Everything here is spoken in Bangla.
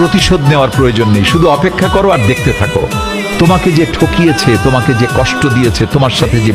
প্রতিশোধ নেওয়ার প্রয়োজন নেই, শুধু অপেক্ষা করো আর দেখতে থাকো। তোমাকে যে ঠকিয়েছে, তোমাকে যে কষ্ট দিয়েছে, তোমার সাথে যে